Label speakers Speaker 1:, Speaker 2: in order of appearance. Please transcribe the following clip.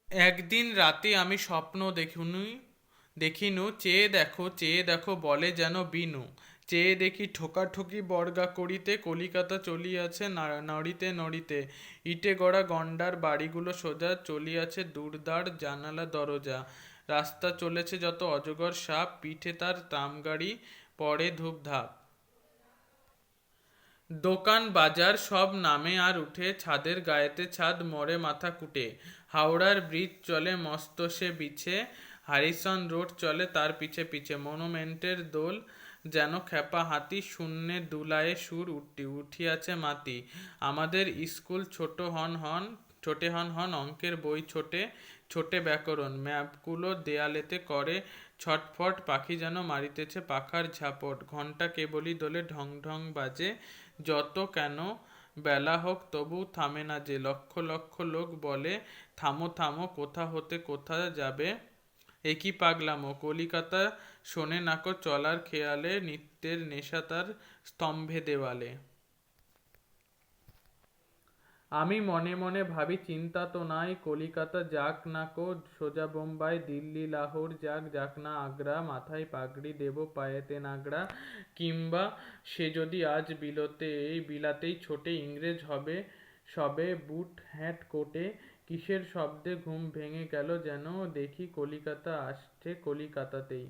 Speaker 1: একদিন রাতে আমি স্বপ্ন দেখিনু, চেয়ে দেখো বলে যেন বিনু। চেয়ে দেখি ঠোকাঠুকি বর্গা করিতে কলিকাতা চলিয়াছে নড়িতে নড়িতে। ইটে গড়া গন্ডার বাড়িগুলো সোজা চলিয়াছে দুর্দার জানালা দরজা। রাস্তা চলেছে যত অজগর সাপ, পিঠে তার তামগাড়ি পড়ে ধূপধাপ। দোকান বাজার সব নামে আর উঠে, ছাদের গায়েতে ছাদ মরে মাথা কুটে। হাওড়ার ব্রিজ চলে মস্ত সে বিছে, হ্যারিসন রোড চলে তার পিছে পিছে। মনুমেন্টের দোল যেন খেপা হাতি, শূন্যে দুলায়ে সুর উঠিয়াছে মাতি। আমাদের স্কুল ছোটে হন হন, অঙ্কের বই ছোটে ছোটে ব্যাকরণ। ম্যাপগুলো দেয়ালেতে করে ছটফট, পাখি যেন মারিতেছে পাখার ঝাপট। ঘন্টা কেবলই দোলে ঢং ঢং বাজে, যত কেন বেলা হোক তবু থামে না যে। লক্ষ লক্ষ লোক বলে থামো থামো, কোথা হতে কোথা যাবে। একই পাগলামো, কলিকাতা শোনে নাকো চলার খেয়ালে, নিত্যের নেশা তার স্তম্ভে দেওয়ালে। আমি মনে মনে ভাবি চিন্তা তো নাই, কলিকাতা যাক না কো সোজা বোম্বাই, দিল্লি লাহোর যাক, যাক না আগ্রা, মাথায় পাগড়ি দেব পায়েতে নাগড়া। কিংবা সে যদি আজ বিলাতেই ছোটে, ইংরেজ হবে সবে বুট হ্যাট কোটে। কিসের শব্দে ঘুম ভেঙে গেল যেন, দেখি কলিকাতা আসছে কলিকাতাতেই।